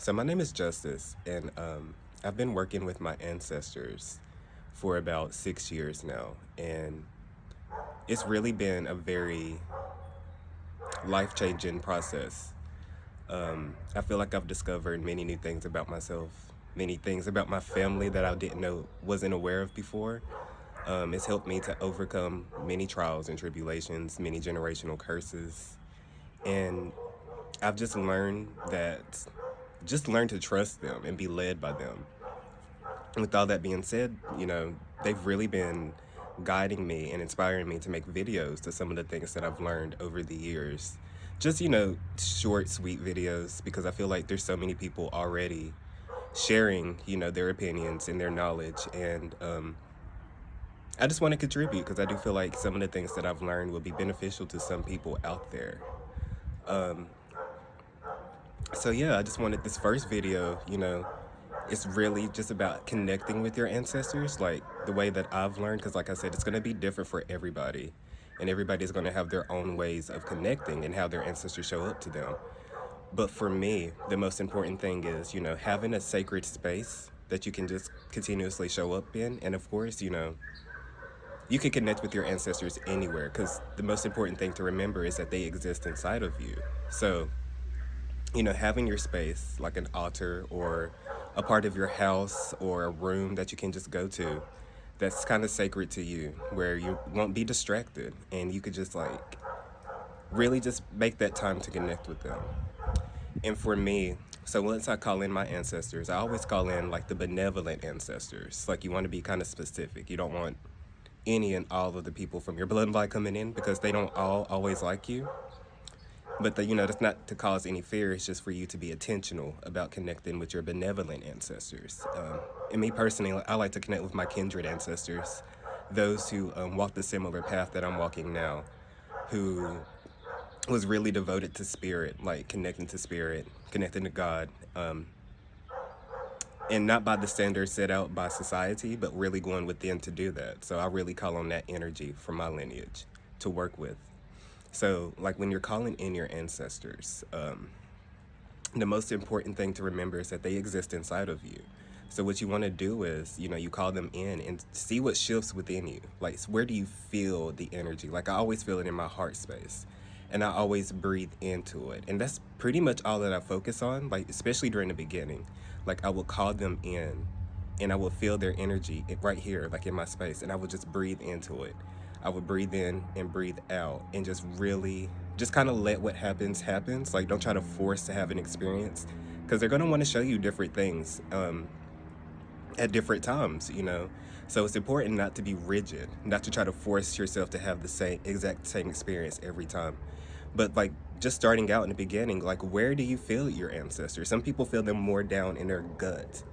So my name is Justice, and I've been working with my ancestors for about 6 years now, and it's really been a very life-changing process. I feel like I've discovered many new things about myself, many things about my family that I didn't know wasn't aware of before. It's helped me to overcome many trials and tribulations, many generational curses, and I've just learned to trust them and be led by them. With all that being said, they've really been guiding me and inspiring me to make videos to some of the things that I've learned over the years. Just, short, sweet videos because I feel like there's so many people already sharing, their opinions and their knowledge. And I just want to contribute because I do feel like some of the things that I've learned will be beneficial to some people out there. Um, so yeah, I just wanted this first video, it's really just about connecting with your ancestors, like the way that I've learned, because like I said, it's going to be different for everybody. And everybody's going to have their own ways of connecting and how their ancestors show up to them. But for me, the most important thing is, having a sacred space that you can just continuously show up in. And of course, you can connect with your ancestors anywhere because the most important thing to remember is that they exist inside of you. So having your space like an altar or a part of your house or a room that you can just go to that's kind of sacred to you where you won't be distracted and you could just like really just make that time to connect with them. And for me, so once I call in my ancestors, I always call in like the benevolent ancestors. Like you want to be kind of specific. You don't want any and all of the people from your bloodline coming in because they don't all always like you. But that's not to cause any fear. It's just for you to be intentional about connecting with your benevolent ancestors. And me personally, I like to connect with my kindred ancestors, those who walked the similar path that I'm walking now, who was really devoted to spirit, like connecting to spirit, connecting to God, and not by the standards set out by society, but really going within to do that. So I really call on that energy from my lineage to work with. So, like when you're calling in your ancestors, the most important thing to remember is that they exist inside of you. So what you want to do is, you call them in and see what shifts within you. Like, where do you feel the energy? Like, I always feel it in my heart space. And I always breathe into it. And that's pretty much all that I focus on, like, especially during the beginning. Like, I will call them in and I will feel their energy right here, like in my space. And I will just breathe into it. I would breathe in and breathe out and just really just kind of let what happens. Like, don't try to force to have an experience because they're going to want to show you different things at different times. So it's important not to be rigid, not to try to force yourself to have the exact same experience every time. But like just starting out in the beginning, like where do you feel your ancestors? Some people feel them more down in their gut,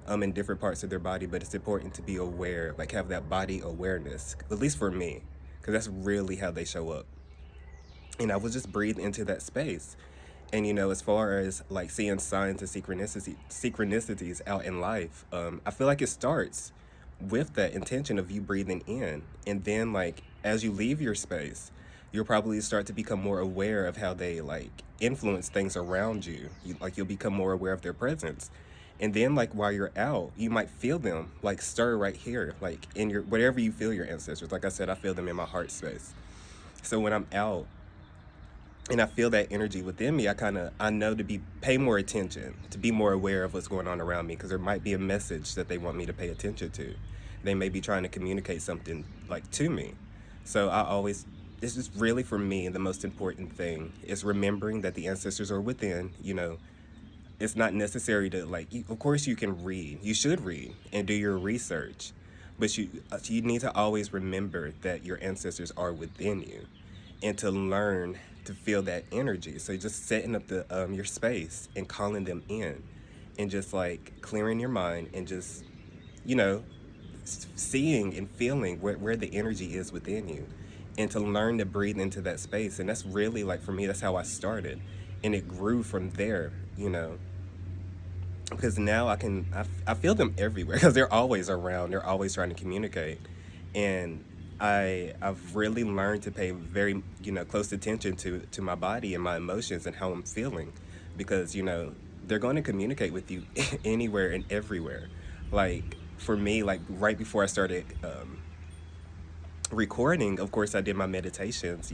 in different parts of their body, but it's important to be aware, like have that body awareness, at least for me, because that's really how they show up. And I would just breathe into that space. And as far as like seeing signs of synchronicities out in life, I feel like it starts with that intention of you breathing in, and then like as you leave your space, you'll probably start to become more aware of how they like influence things around you. You'll become more aware of their presence. And then like while you're out, you might feel them like stir right here, like in your whatever you feel your ancestors. Like I said, I feel them in my heart space. So when I'm out and I feel that energy within me, I know to be pay more attention, to be more aware of what's going on around me, because there might be a message that they want me to pay attention to. They may be trying to communicate something like to me. So this is really for me the most important thing is remembering that the ancestors are within. It's not necessary to like. Of course, you can read. You should read and do your research, but you need to always remember that your ancestors are within you, and to learn to feel that energy. So just setting up the your space and calling them in, and just like clearing your mind and just you know seeing and feeling where the energy is within you, and to learn to breathe into that space. And that's really like for me, that's how I started, and it grew from there. Because now I feel them everywhere because they're always around, they're always trying to communicate. And I've really learned to pay very close attention to my body and my emotions and how I'm feeling, because they're going to communicate with you anywhere and everywhere. Like for me, like right before I started recording, of course, I did my meditations,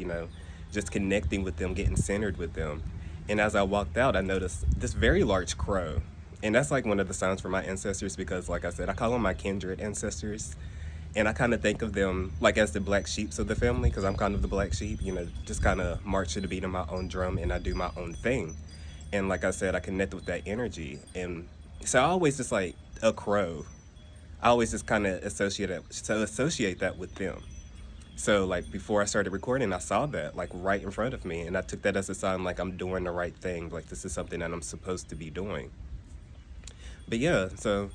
just connecting with them, getting centered with them. And as I walked out, I noticed this very large crow. And that's like one of the signs for my ancestors because, like I said, I call them my kindred ancestors. And I kind of think of them like as the black sheeps of the family because I'm kind of the black sheep, just kind of march to the beat of my own drum and I do my own thing. And like I said, I connect with that energy. And so I always just like a crow. I always just kind of associate that with them. So like before I started recording, I saw that like right in front of me, and I took that as a sign like I'm doing the right thing, like this is something that I'm supposed to be doing. But yeah, so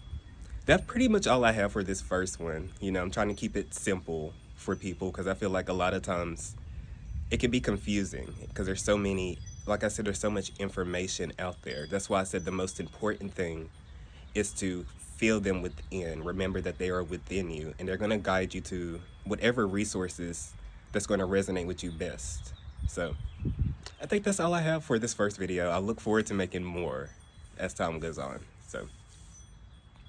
that's pretty much all I have for this first one. I'm trying to keep it simple for people because I feel like a lot of times it can be confusing because there's so many, like I said, there's so much information out there. That's why I said the most important thing is to feel them within. Remember that they are within you and they're going to guide you to whatever resources that's going to resonate with you best. So I think that's all I have for this first video. I look forward to making more as time goes on. So